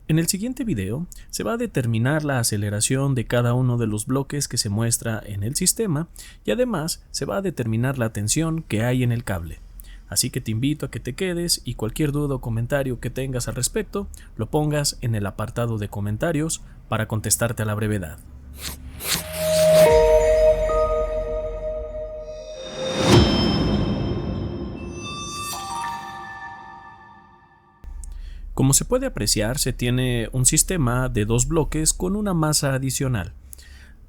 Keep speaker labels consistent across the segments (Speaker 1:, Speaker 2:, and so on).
Speaker 1: En el siguiente video se va a determinar la aceleración de cada uno de los bloques que se muestra en el sistema y además se va a determinar la tensión que hay en el cable. Así que te invito a que te quedes y cualquier duda o comentario que tengas al respecto lo pongas en el apartado de comentarios para contestarte a la brevedad. Como se puede apreciar, se tiene un sistema de dos bloques con una masa adicional.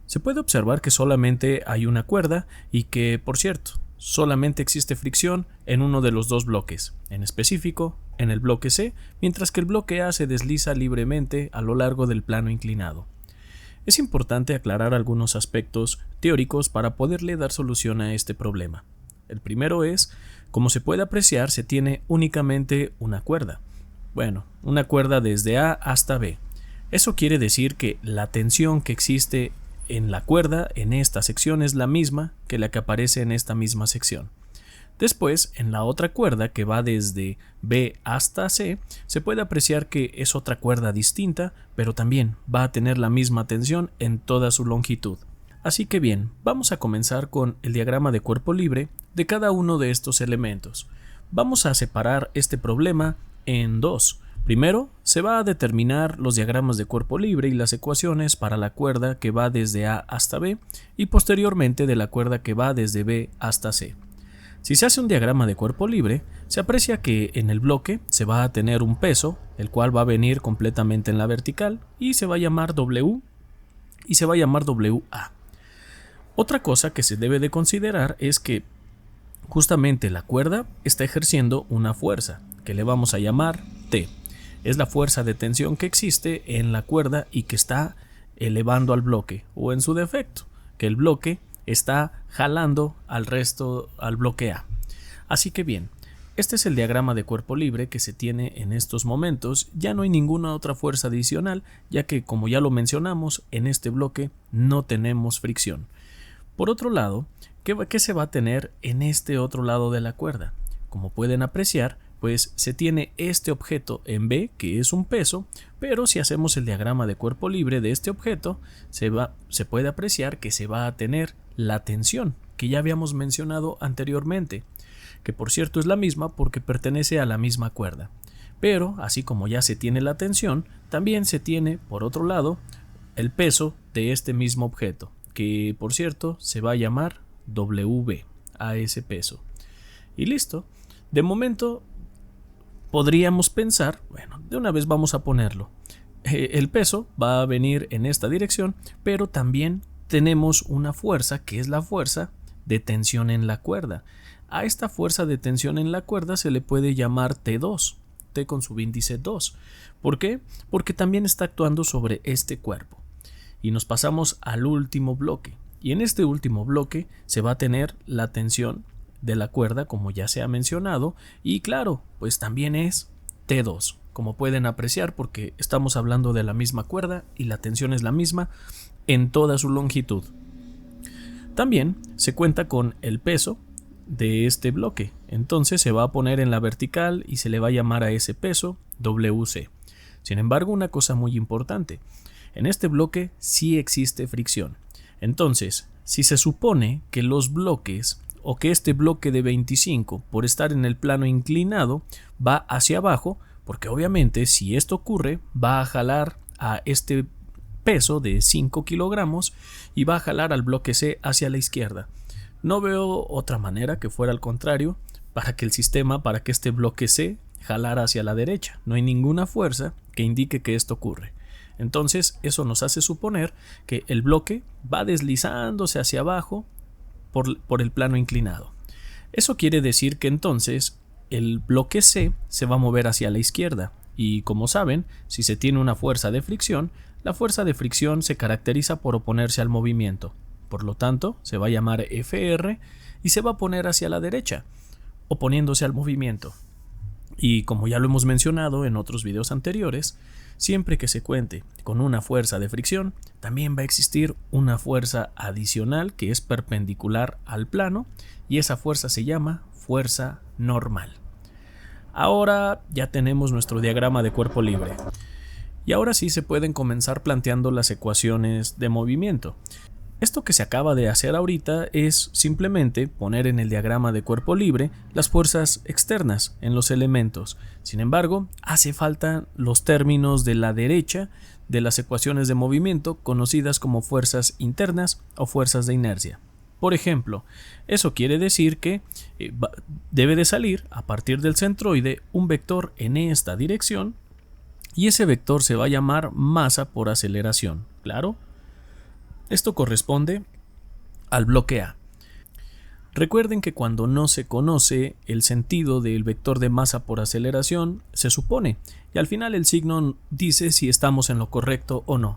Speaker 1: Se puede observar que solamente hay una cuerda y que, por cierto, solamente existe fricción en uno de los dos bloques, en específico en el bloque C, mientras que el bloque A se desliza libremente a lo largo del plano inclinado. Es importante aclarar algunos aspectos teóricos para poderle dar solución a este problema. El primero es, como se puede apreciar, se tiene únicamente una cuerda. Bueno, una cuerda desde A hasta B. Eso quiere decir que la tensión que existe en la cuerda en esta sección es la misma que la que aparece en esta misma sección. Después, en la otra cuerda que va desde B hasta C, se puede apreciar que es otra cuerda distinta, pero también va a tener la misma tensión en toda su longitud. Así que bien, vamos a comenzar con el diagrama de cuerpo libre de cada uno de estos elementos. Vamos a separar este problema en dos. Primero, se va a determinar los diagramas de cuerpo libre y las ecuaciones para la cuerda que va desde A hasta B y posteriormente de la cuerda que va desde B hasta C. Si se hace un diagrama de cuerpo libre, se aprecia que en el bloque se va a tener un peso, el cual va a venir completamente en la vertical y se va a llamar W y se va a llamar WA. Otra cosa que se debe de considerar es que justamente la cuerda está ejerciendo una fuerza que le vamos a llamar T. Es la fuerza de tensión que existe en la cuerda y que está elevando al bloque, o en su defecto, que el bloque está jalando al bloque A. Así que bien, este es el diagrama de cuerpo libre que se tiene en estos momentos. Ya no hay ninguna otra fuerza adicional, ya que, como ya lo mencionamos, en este bloque no tenemos fricción. Por otro lado, ¿qué se va a tener en este otro lado de la cuerda? Como pueden apreciar, pues se tiene este objeto en B, que es un peso, pero si hacemos el diagrama de cuerpo libre de este objeto, se puede apreciar que se va a tener la tensión, que ya habíamos mencionado anteriormente, que por cierto es la misma porque pertenece a la misma cuerda. Pero, así como ya se tiene la tensión, también se tiene, por otro lado, el peso de este mismo objeto, que por cierto se va a llamar WB a ese peso. Y listo. De momento podríamos pensar, bueno, de una vez vamos a ponerlo. El peso va a venir en esta dirección, pero también tenemos una fuerza que es la fuerza de tensión en la cuerda. A esta fuerza de tensión en la cuerda se le puede llamar T2, T con subíndice 2. ¿Por qué? Porque también está actuando sobre este cuerpo. Y nos pasamos al último bloque. Y en este último bloque se va a tener la tensión de la cuerda, como ya se ha mencionado, y claro, pues también es T2, como pueden apreciar, porque estamos hablando de la misma cuerda y la tensión es la misma en toda su longitud. También se cuenta con el peso de este bloque, entonces se va a poner en la vertical y se le va a llamar a ese peso WC. Sin embargo, una cosa muy importante, en este bloque sí existe fricción. Entonces, si se supone que los bloques o que este bloque de 25, por estar en el plano inclinado, va hacia abajo, porque obviamente si esto ocurre, va a jalar a este peso de 5 kilogramos y va a jalar al bloque C hacia la izquierda. No veo otra manera que fuera al contrario, para que este bloque C jalara hacia la derecha. No hay ninguna fuerza que indique que esto ocurre. Entonces, eso nos hace suponer que el bloque va deslizándose hacia abajo por el plano inclinado. Eso quiere decir que entonces el bloque C se va a mover hacia la izquierda y, como saben, si se tiene una fuerza de fricción, la fuerza de fricción se caracteriza por oponerse al movimiento. Por lo tanto, se va a llamar FR y se va a poner hacia la derecha, oponiéndose al movimiento. Y como ya lo hemos mencionado en otros videos anteriores, siempre que se cuente con una fuerza de fricción, también va a existir una fuerza adicional que es perpendicular al plano y esa fuerza se llama fuerza normal. Ahora ya tenemos nuestro diagrama de cuerpo libre. Y ahora sí se pueden comenzar planteando las ecuaciones de movimiento. Esto que se acaba de hacer ahorita es simplemente poner en el diagrama de cuerpo libre las fuerzas externas en los elementos. Sin embargo, hace falta los términos de la derecha de las ecuaciones de movimiento conocidas como fuerzas internas o fuerzas de inercia. Por ejemplo, eso quiere decir que debe de salir a partir del centroide un vector en esta dirección y ese vector se va a llamar masa por aceleración. ¿Claro? Esto corresponde al bloque A. Recuerden que cuando no se conoce el sentido del vector de masa por aceleración, se supone, y al final el signo dice si estamos en lo correcto o no.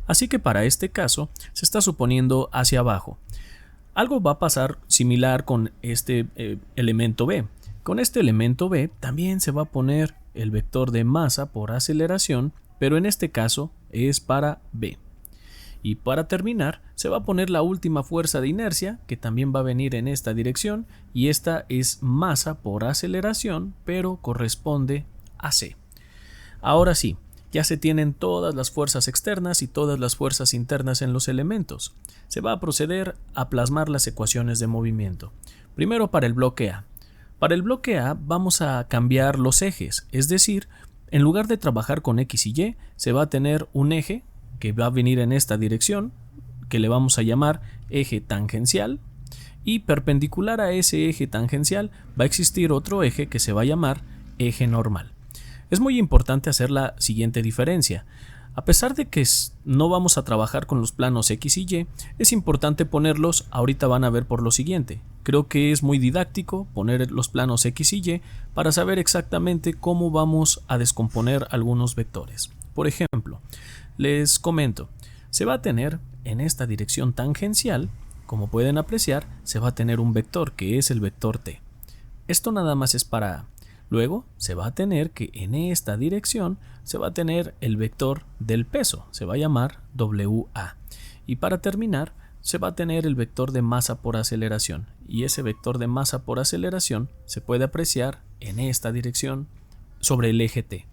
Speaker 1: Así que para este caso se está suponiendo hacia abajo. Algo va a pasar similar con este elemento B. Con este elemento B también se va a poner el vector de masa por aceleración, pero en este caso es para B. Y para terminar, se va a poner la última fuerza de inercia, que también va a venir en esta dirección, y esta es masa por aceleración, pero corresponde a C. Ahora sí, ya se tienen todas las fuerzas externas y todas las fuerzas internas en los elementos. Se va a proceder a plasmar las ecuaciones de movimiento. Primero para el bloque A. Para el bloque A vamos a cambiar los ejes, es decir, en lugar de trabajar con X y Y, se va a tener un eje que va a venir en esta dirección, que le vamos a llamar eje tangencial, y perpendicular a ese eje tangencial va a existir otro eje que se va a llamar eje normal. Es muy importante hacer la siguiente diferencia. A pesar de que no vamos a trabajar con los planos X y Y, es importante ponerlos, ahorita van a ver por lo siguiente. Creo que es muy didáctico poner los planos X y Y para saber exactamente cómo vamos a descomponer algunos vectores. Por ejemplo, les comento, se va a tener en esta dirección tangencial, como pueden apreciar, se va a tener un vector que es el vector t. Esto nada más es para A. Luego se va a tener que en esta dirección se va a tener el vector del peso, se va a llamar WA. Y para terminar se va a tener el vector de masa por aceleración. Y ese vector de masa por aceleración se puede apreciar en esta dirección sobre el eje t.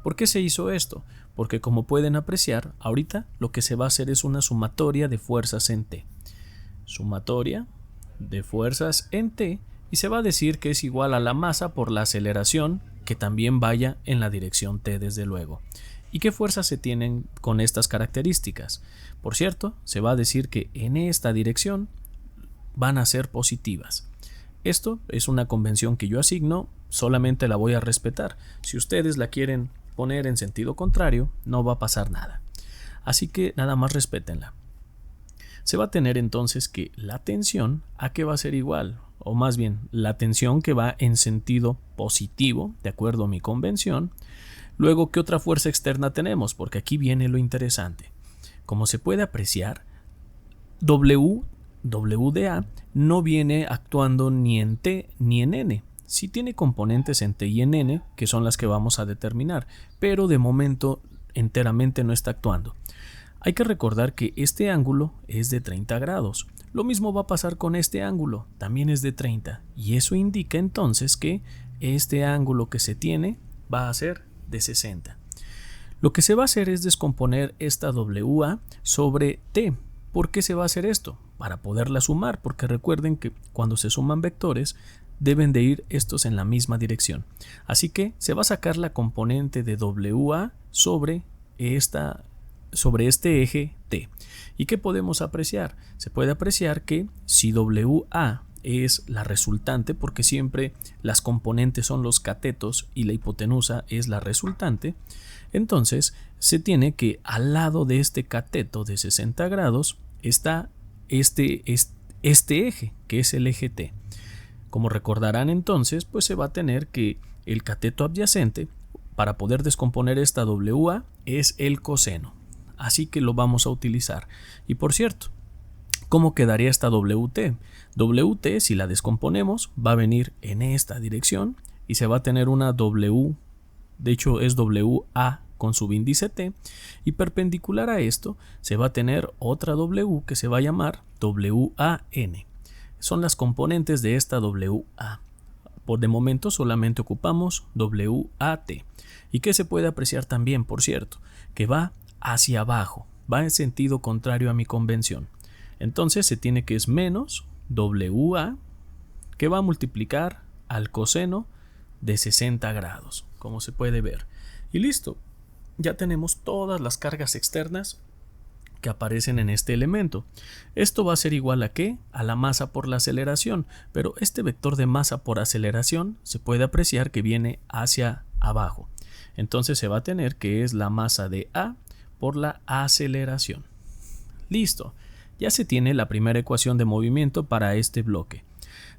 Speaker 1: ¿Por qué se hizo esto? Porque como pueden apreciar, ahorita lo que se va a hacer es una sumatoria de fuerzas en t. Sumatoria de fuerzas en t, y se va a decir que es igual a la masa por la aceleración, que también vaya en la dirección t desde luego. ¿Y qué fuerzas se tienen con estas características? Por cierto, se va a decir que en esta dirección van a ser positivas. Esto es una convención que yo asigno, solamente la voy a respetar. Si ustedes la quieren poner en sentido contrario, no va a pasar nada. Así que nada más respétenla. Se va a tener entonces que la tensión a que va a ser igual, o más bien la tensión que va en sentido positivo, de acuerdo a mi convención. Luego, ¿qué otra fuerza externa tenemos? Porque aquí viene lo interesante. Como se puede apreciar, W de A no viene actuando ni en T ni en N. Sí tiene componentes en T y en N, que son las que vamos a determinar, pero de momento enteramente no está actuando. Hay que recordar que este ángulo es de 30 grados. Lo mismo va a pasar con este ángulo, también es de 30, y eso indica entonces que este ángulo que se tiene va a ser de 60. Lo que se va a hacer es descomponer esta WA sobre T. ¿Por qué se va a hacer esto? Para poderla sumar, porque recuerden que cuando se suman vectores deben de ir estos en la misma dirección. Así que se va a sacar la componente de WA sobre este eje T. ¿Y qué podemos apreciar? Se puede apreciar que si WA es la resultante, porque siempre las componentes son los catetos y la hipotenusa es la resultante, entonces se tiene que al lado de este cateto de 60 grados está este eje, que es el eje T. Como recordarán entonces, pues se va a tener que el cateto adyacente, para poder descomponer esta WA, es el coseno. Así que lo vamos a utilizar. Y por cierto, ¿cómo quedaría esta WT? WT, si la descomponemos, va a venir en esta dirección y se va a tener una W, de hecho es WA con subíndice T, y perpendicular a esto se va a tener otra W que se va a llamar WAN. Son las componentes de esta WA. Por de momento solamente ocupamos WAT. ¿Y qué se puede apreciar también, por cierto? Que va hacia abajo, va en sentido contrario a mi convención. Entonces se tiene que es menos WA, que va a multiplicar al coseno de 60 grados, como se puede ver. Y listo, ya tenemos todas las cargas externas que aparecen en este elemento. Esto va a ser igual a ¿qué? A la masa por la aceleración, pero este vector de masa por aceleración se puede apreciar que viene hacia abajo. Entonces se va a tener que es la masa de A por la aceleración. Listo, ya se tiene la primera ecuación de movimiento para este bloque.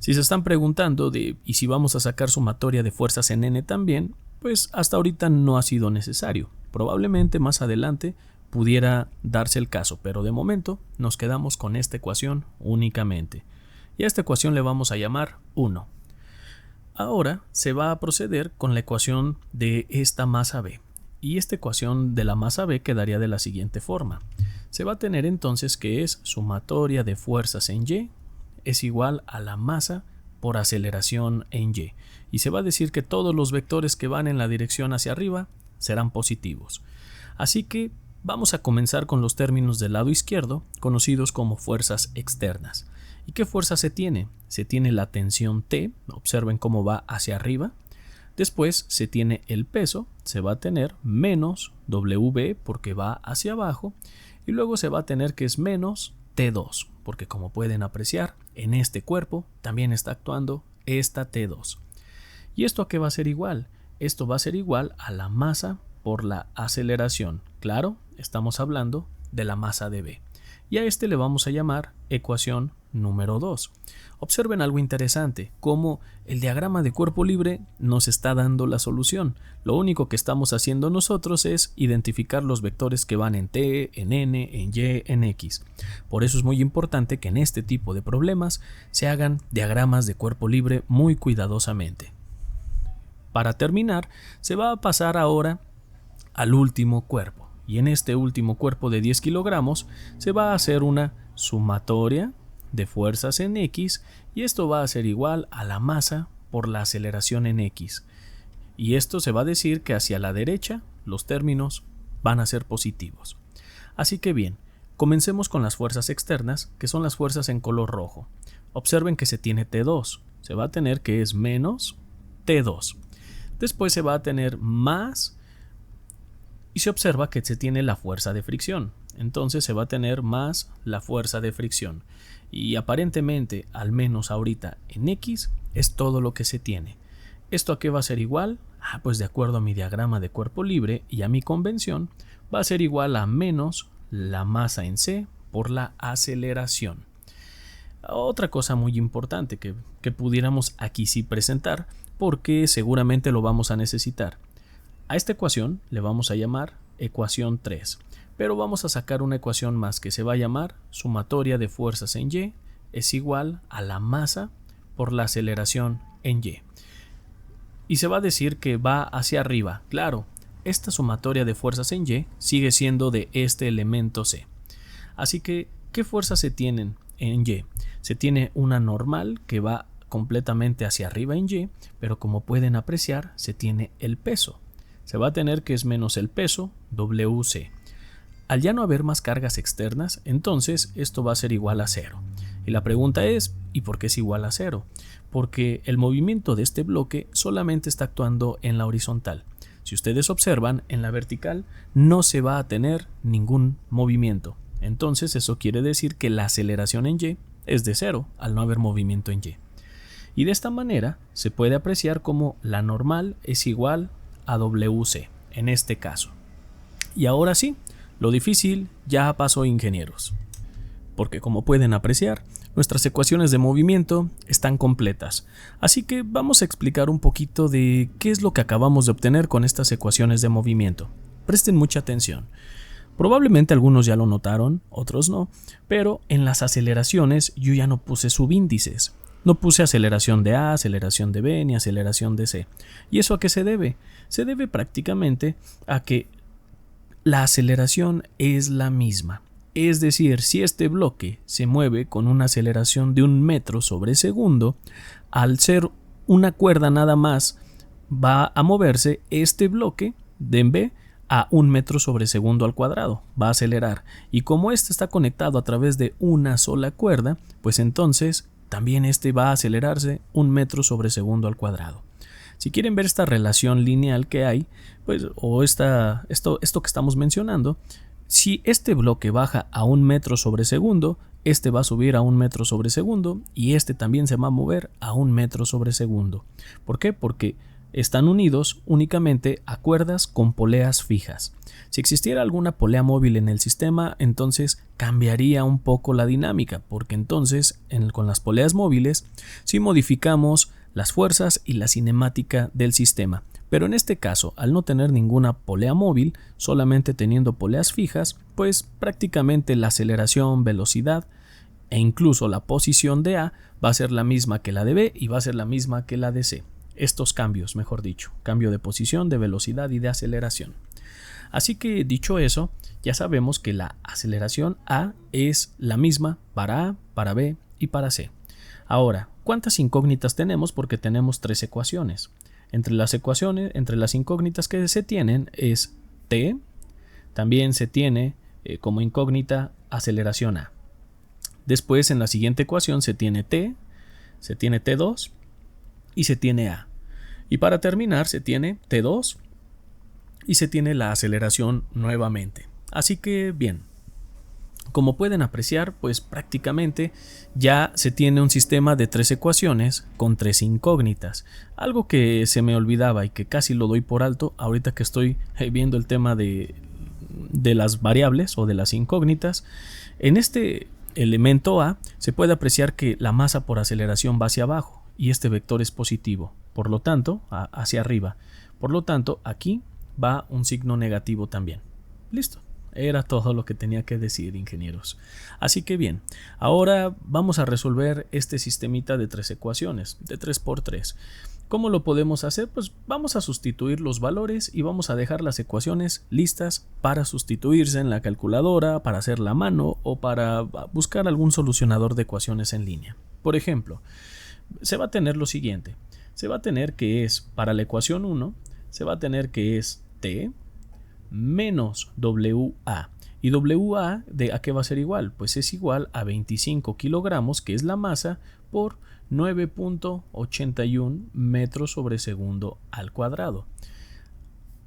Speaker 1: Si se están preguntando ¿y si vamos a sacar sumatoria de fuerzas en N también? Pues hasta ahorita no ha sido necesario. Probablemente más adelante pudiera darse el caso, pero de momento nos quedamos con esta ecuación únicamente. Y a esta ecuación le vamos a llamar 1. Ahora se va a proceder con la ecuación de esta masa B. Y esta ecuación de la masa B quedaría de la siguiente forma. Se va a tener entonces que es sumatoria de fuerzas en Y es igual a la masa por aceleración en Y. Y se va a decir que todos los vectores que van en la dirección hacia arriba serán positivos. Así que vamos a comenzar con los términos del lado izquierdo, conocidos como fuerzas externas. ¿Y qué fuerza se tiene? Se tiene la tensión T, observen cómo va hacia arriba. Después se tiene el peso, se va a tener menos WB porque va hacia abajo. Y luego se va a tener que es menos T2, porque como pueden apreciar, en este cuerpo también está actuando esta T2. ¿Y esto a qué va a ser igual? Esto va a ser igual a la masa por la aceleración. Claro, estamos hablando de la masa de B. Y a este le vamos a llamar ecuación número 2. Observen algo interesante, cómo el diagrama de cuerpo libre nos está dando la solución. Lo único que estamos haciendo nosotros es identificar los vectores que van en T, en N, en Y, en X. Por eso es muy importante que en este tipo de problemas se hagan diagramas de cuerpo libre muy cuidadosamente. Para terminar, se va a pasar ahora al último cuerpo. Y en este último cuerpo de 10 kilogramos se va a hacer una sumatoria de fuerzas en X y esto va a ser igual a la masa por la aceleración en X. Y esto se va a decir que hacia la derecha los términos van a ser positivos. Así que bien, comencemos con las fuerzas externas, que son las fuerzas en color rojo. Observen que se tiene T2, se va a tener que es menos T2. Después se va a tener más y se observa que se tiene la fuerza de fricción. Entonces se va a tener más la fuerza de fricción. Y aparentemente, al menos ahorita en X, es todo lo que se tiene. ¿Esto a qué va a ser igual? Pues de acuerdo a mi diagrama de cuerpo libre y a mi convención, va a ser igual a menos la masa en C por la aceleración. Otra cosa muy importante que pudiéramos aquí sí presentar, porque seguramente lo vamos a necesitar. A esta ecuación le vamos a llamar ecuación 3, pero vamos a sacar una ecuación más que se va a llamar sumatoria de fuerzas en Y es igual a la masa por la aceleración en Y. Y se va a decir que va hacia arriba. Claro, esta sumatoria de fuerzas en Y sigue siendo de este elemento C. Así que, ¿qué fuerzas se tienen en Y? Se tiene una normal que va completamente hacia arriba en Y, pero como pueden apreciar, se tiene el peso. Se va a tener que es menos el peso, WC. Al ya no haber más cargas externas, entonces esto va a ser igual a 0. Y la pregunta es, ¿y por qué es igual a 0? Porque el movimiento de este bloque solamente está actuando en la horizontal. Si ustedes observan, en la vertical no se va a tener ningún movimiento. Entonces eso quiere decir que la aceleración en Y es de 0 al no haber movimiento en Y. Y de esta manera se puede apreciar como la normal es igual a WC en este caso. Y ahora sí, lo difícil ya pasó, ingenieros, porque como pueden apreciar, nuestras ecuaciones de movimiento están completas. Así que vamos a explicar un poquito de qué es lo que acabamos de obtener con estas ecuaciones de movimiento. Presten mucha atención. Probablemente algunos ya lo notaron, otros no, pero en las aceleraciones yo ya no puse subíndices. No puse aceleración de A, aceleración de B, ni aceleración de C. ¿Y eso a qué se debe? Se debe prácticamente a que la aceleración es la misma. Es decir, si este bloque se mueve con una aceleración de 1 metro sobre segundo, al ser una cuerda nada más va a moverse este bloque de en B a 1 metro sobre segundo al cuadrado, va a acelerar, y como este está conectado a través de una sola cuerda, pues entonces también este va a acelerarse 1 metro sobre segundo al cuadrado. Si quieren ver esta relación lineal que hay, pues, o esto que estamos mencionando, si este bloque baja a 1 metro sobre segundo, este va a subir a 1 metro sobre segundo y este también se va a mover a 1 metro sobre segundo. ¿Por qué? Porque están unidos únicamente a cuerdas con poleas fijas. Si existiera alguna polea móvil en el sistema, entonces cambiaría un poco la dinámica, porque entonces con las poleas móviles sí modificamos las fuerzas y la cinemática del sistema. Pero en este caso, al no tener ninguna polea móvil, solamente teniendo poleas fijas, pues prácticamente la aceleración, velocidad e incluso la posición de A va a ser la misma que la de B y va a ser la misma que la de C. Estos cambios, mejor dicho, cambio de posición, de velocidad y de aceleración. Así que dicho eso, ya sabemos que la aceleración A es la misma para A, para B y para C. Ahora, ¿cuántas incógnitas tenemos? Porque tenemos 3 ecuaciones. Entre las incógnitas que se tienen es T, también se tiene como incógnita aceleración A. Después en la siguiente ecuación se tiene T2 y se tiene A. Y para terminar se tiene T2 y se tiene la aceleración nuevamente. Así que bien, como pueden apreciar, pues prácticamente ya se tiene un sistema de 3 ecuaciones con 3 incógnitas. Algo que se me olvidaba y que casi lo doy por alto ahorita que estoy viendo el tema de las variables o de las incógnitas. En este elemento A se puede apreciar que la masa por aceleración va hacia abajo y este vector es positivo, por lo tanto, hacia arriba. Por lo tanto, aquí va un signo negativo también. Listo. Era todo lo que tenía que decir, ingenieros. Así que bien, ahora vamos a resolver este sistemita de 3 ecuaciones, de 3×3. ¿Cómo lo podemos hacer? Pues vamos a sustituir los valores y vamos a dejar las ecuaciones listas para sustituirse en la calculadora, para hacerla a mano o para buscar algún solucionador de ecuaciones en línea. Por ejemplo, se va a tener lo siguiente. Se va a tener que es, para la ecuación 1, se va a tener que es T menos WA. ¿Y WA a qué va a ser igual? Pues es igual a 25 kilogramos, que es la masa, por 9.81 metros sobre segundo al cuadrado.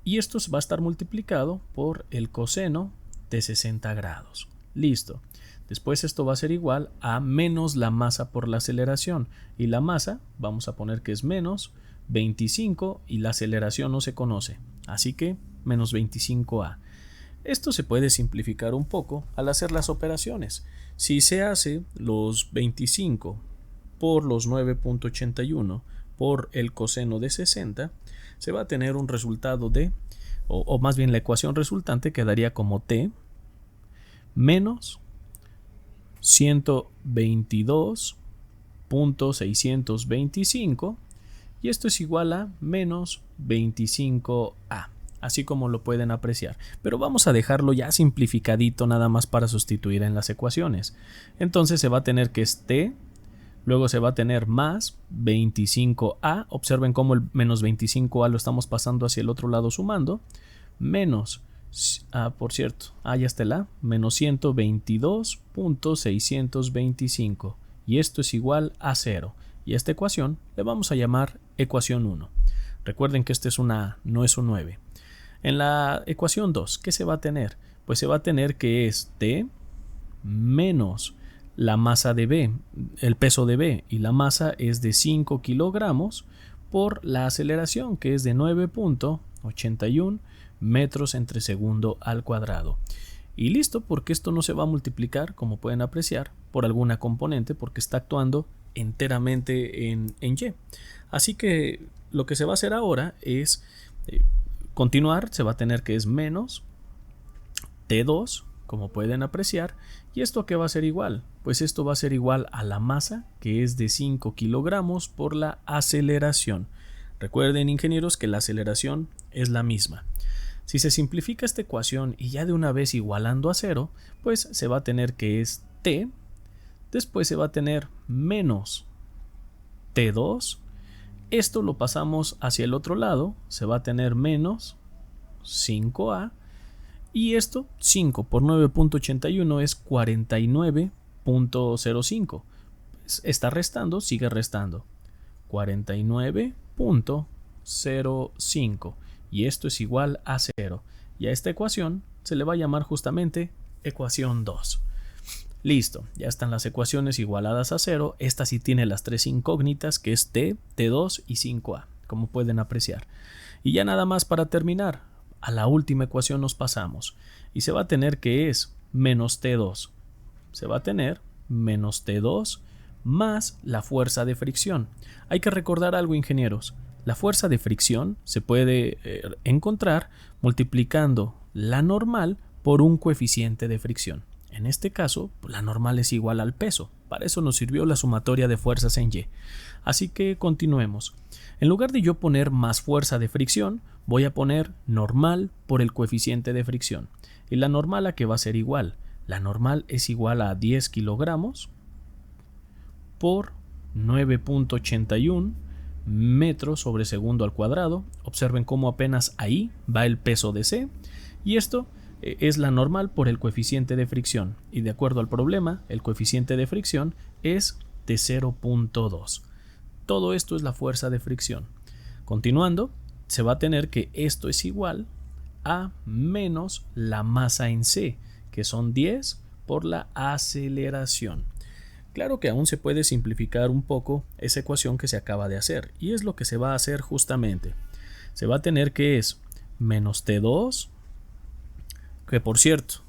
Speaker 1: Y esto va a estar multiplicado por el coseno de 60 grados. Listo. Después esto va a ser igual a menos la masa por la aceleración. Y la masa, vamos a poner que es menos 25 y la aceleración no se conoce. Así que menos 25A. Esto se puede simplificar un poco al hacer las operaciones. Si se hace los 25 por los 9.81 por el coseno de 60, se va a tener un resultado de, o más bien la ecuación resultante quedaría como T menos 122.625 y esto es igual a menos 25A. Así como lo pueden apreciar, pero vamos a dejarlo ya simplificadito nada más para sustituir en las ecuaciones. Entonces se va a tener que es T, luego se va a tener más 25A, observen cómo el menos 25A lo estamos pasando hacia el otro lado sumando, menos, por cierto, ya está el A, menos 122.625 y esto es igual a 0 y esta ecuación le vamos a llamar ecuación 1. Recuerden que este es una A, no es un 9. En la ecuación 2, ¿qué se va a tener? Pues se va a tener que es T menos la masa de B, el peso de B, y la masa es de 5 kilogramos por la aceleración, que es de 9.81 metros entre segundo al cuadrado. Y listo, porque esto no se va a multiplicar, como pueden apreciar, por alguna componente, porque está actuando enteramente en Y. Así que lo que se va a hacer ahora es continuar, se va a tener que es menos T2, como pueden apreciar, y esto ¿qué va a ser igual? Pues esto va a ser igual a la masa, que es de 5 kilogramos por la aceleración. Recuerden, ingenieros, que la aceleración es la misma. Si se simplifica esta ecuación y ya de una vez igualando a 0, pues se va a tener que es T, después se va a tener menos T2, Esto lo pasamos hacia el otro lado, se va a tener menos 5a, y esto 5 por 9.81 es 49.05. Está restando, sigue restando. 49.05, y esto es igual a 0. Y a esta ecuación se le va a llamar justamente ecuación 2. Listo, ya están las ecuaciones igualadas a 0. Esta sí tiene las tres incógnitas, que es t, t2 y 5a, como pueden apreciar. Y ya nada más para terminar, a la última ecuación nos pasamos. Y se va a tener que es menos t2. Se va a tener menos t2 más la fuerza de fricción. Hay que recordar algo, ingenieros. La fuerza de fricción se puede encontrar multiplicando la normal por un coeficiente de fricción. En este caso, la normal es igual al peso. Para eso nos sirvió la sumatoria de fuerzas en Y. Así que continuemos. En lugar de yo poner más fuerza de fricción, voy a poner normal por el coeficiente de fricción. ¿Y la normal a qué va a ser igual? La normal es igual a 10 kilogramos por 9.81 metros sobre segundo al cuadrado. Observen cómo apenas ahí va el peso de C. Y esto es la normal por el coeficiente de fricción, y de acuerdo al problema el coeficiente de fricción es de 0.2. Todo esto es la fuerza de fricción. Continuando, se va a tener que esto es igual a menos la masa en C, que son 10 por la aceleración. Claro que aún se puede simplificar un poco esa ecuación que se acaba de hacer, y es lo que se va a hacer justamente. Se va a tener que es menos T2, que por cierto,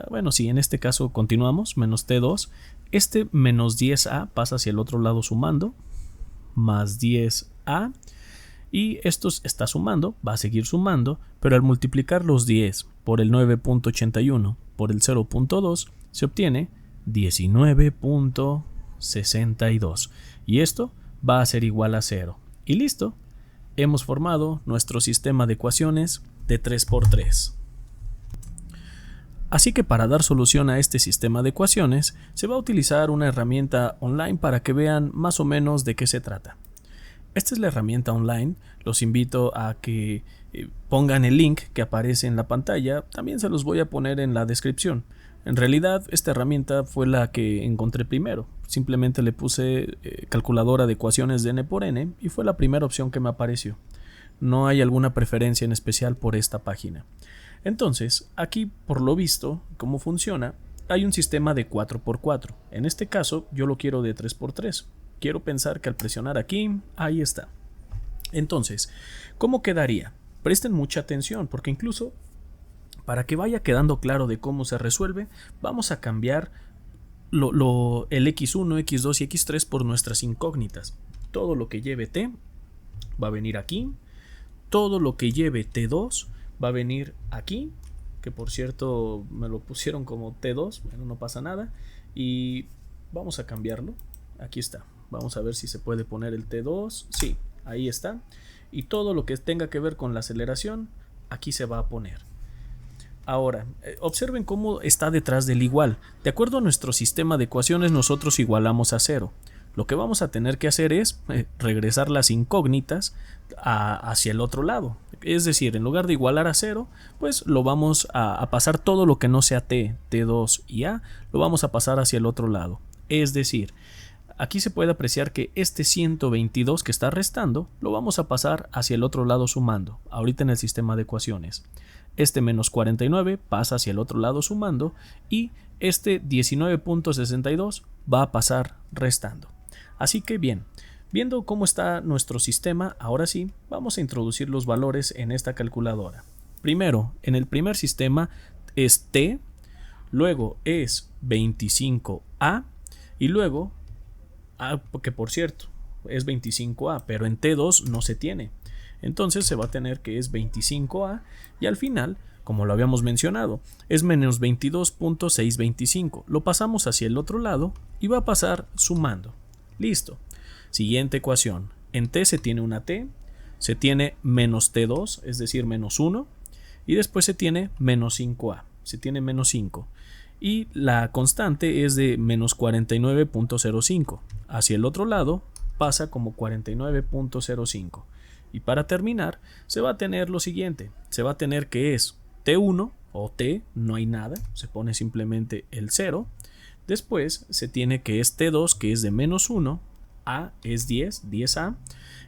Speaker 1: bueno, si en este caso continuamos, menos T2, este menos 10A pasa hacia el otro lado sumando, más 10A, y esto está sumando, va a seguir sumando, pero al multiplicar los 10 por el 9.81 por el 0.2, se obtiene 19.62, y esto va a ser igual a 0. Y listo, hemos formado nuestro sistema de ecuaciones de 3×3. Así que para dar solución a este sistema de ecuaciones, se va a utilizar una herramienta online para que vean más o menos de qué se trata. Esta es la herramienta online, los invito a que pongan el link que aparece en la pantalla, también se los voy a poner en la descripción. En realidad, esta herramienta fue la que encontré primero, simplemente le puse calculadora de ecuaciones de n por n y fue la primera opción que me apareció. No hay alguna preferencia en especial por esta página. Entonces, aquí por lo visto, cómo funciona, hay un sistema de 4×4. En este caso, yo lo quiero de 3×3. Quiero pensar que al presionar aquí, ahí está. Entonces, ¿cómo quedaría? Presten mucha atención, porque incluso para que vaya quedando claro de cómo se resuelve, vamos a cambiar el x1, x2 y x3 por nuestras incógnitas. Todo lo que lleve t va a venir aquí. Todo lo que lleve t2 va a venir aquí, que por cierto me lo pusieron como T2, bueno, no pasa nada, y vamos a cambiarlo. Aquí está, vamos a ver si se puede poner el T2, sí, ahí está, y todo lo que tenga que ver con la aceleración aquí se va a poner. Ahora, observen cómo está detrás del igual. De acuerdo a nuestro sistema de ecuaciones, nosotros igualamos a 0. Lo que vamos a tener que hacer es regresar las incógnitas hacia el otro lado. Es decir, en lugar de igualar a 0, pues lo vamos a pasar todo lo que no sea t, t2 y a, lo vamos a pasar hacia el otro lado. Es decir, aquí se puede apreciar que este 122 que está restando, lo vamos a pasar hacia el otro lado sumando, ahorita en el sistema de ecuaciones. Este menos 49 pasa hacia el otro lado sumando y este 19.62 va a pasar restando. Así que bien, viendo cómo está nuestro sistema, ahora sí, vamos a introducir los valores en esta calculadora. Primero, en el primer sistema es t, luego es 25a y luego, porque por cierto, es 25a, pero en t2 no se tiene. Entonces se va a tener que es 25a y al final, como lo habíamos mencionado, es menos 22.625. Lo pasamos hacia el otro lado y va a pasar sumando. Listo. Siguiente ecuación. En t se tiene una t, se tiene menos t2, es decir, menos 1, y después se tiene menos 5a, se tiene menos 5. Y la constante es de menos 49.05. Hacia el otro lado pasa como 49.05. Y para terminar, se va a tener lo siguiente. Se va a tener que es T1 o T, no hay nada, se pone simplemente el 0. Después se tiene que es T2, que es de menos 1, A es 10, 10A,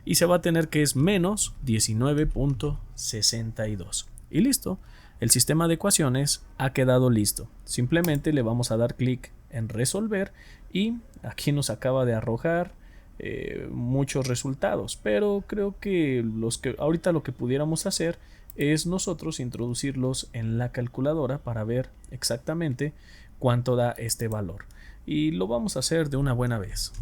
Speaker 1: y se va a tener que es menos 19.62. Y listo, el sistema de ecuaciones ha quedado listo. Simplemente le vamos a dar clic en resolver y aquí nos acaba de arrojar muchos resultados, pero creo que ahorita lo que pudiéramos hacer es nosotros introducirlos en la calculadora para ver exactamente cuánto da este valor, y lo vamos a hacer de una buena vez.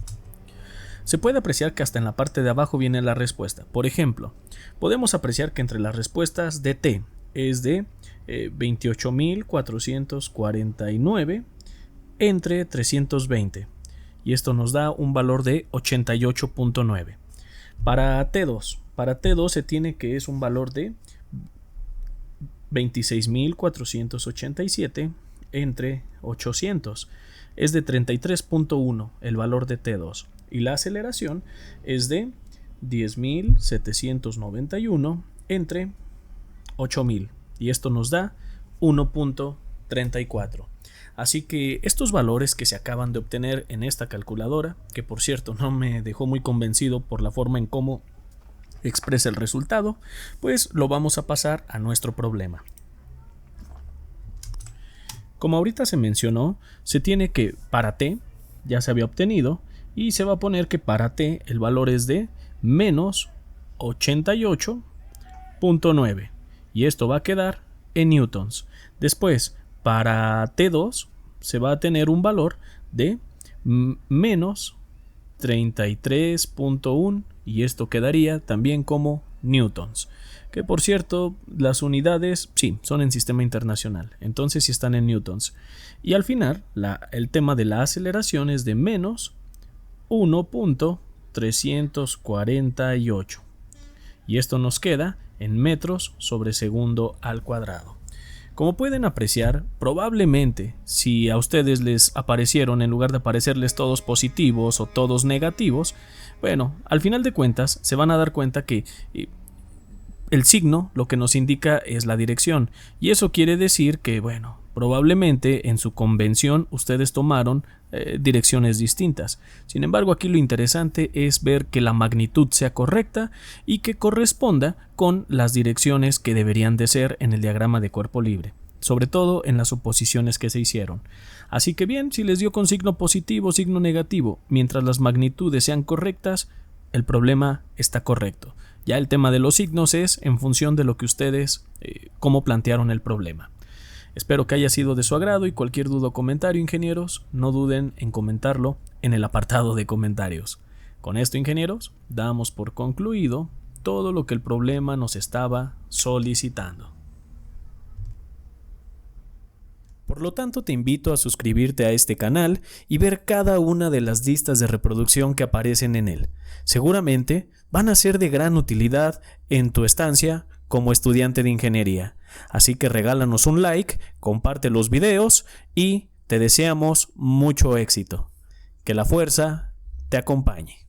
Speaker 1: Se puede apreciar que hasta en la parte de abajo viene la respuesta. Por ejemplo, podemos apreciar que entre las respuestas de T es de 28.449 entre 320, y esto nos da un valor de 88.9. Para T2 se tiene que es un valor de 26.487 entre 800, es de 33.1 el valor de T2, y la aceleración es de 10.791 entre 8.000, y esto nos da 1.34. Así que estos valores que se acaban de obtener en esta calculadora, que por cierto no me dejó muy convencido por la forma en cómo expresa el resultado, pues lo vamos a pasar a nuestro problema. Como ahorita se mencionó, se tiene que para T ya se había obtenido, y se va a poner que para T el valor es de menos 88.9, y esto va a quedar en newtons. Después, para T2 se va a tener un valor de menos 33.1, y esto quedaría también como newtons, que por cierto las unidades sí son en sistema internacional, entonces sí están en newtons. Y al final el tema de la aceleración es de menos 1.348, y esto nos queda en metros sobre segundo al cuadrado. Como pueden apreciar, probablemente si a ustedes les aparecieron, en lugar de aparecerles todos positivos o todos negativos, bueno, al final de cuentas se van a dar cuenta que el signo lo que nos indica es la dirección, y eso quiere decir que, bueno, probablemente en su convención ustedes tomaron direcciones distintas. Sin embargo, aquí lo interesante es ver que la magnitud sea correcta y que corresponda con las direcciones que deberían de ser en el diagrama de cuerpo libre, sobre todo en las suposiciones que se hicieron. Así que bien, si les dio con signo positivo o signo negativo, mientras las magnitudes sean correctas, el problema está correcto. Ya el tema de los signos es en función de lo que ustedes, cómo plantearon el problema. Espero que haya sido de su agrado, y cualquier duda o comentario, ingenieros, no duden en comentarlo en el apartado de comentarios. Con esto, ingenieros, damos por concluido todo lo que el problema nos estaba solicitando. Por lo tanto, te invito a suscribirte a este canal y ver cada una de las listas de reproducción que aparecen en él. Seguramente van a ser de gran utilidad en tu estancia como estudiante de ingeniería. Así que regálanos un like, comparte los videos y te deseamos mucho éxito. Que la fuerza te acompañe.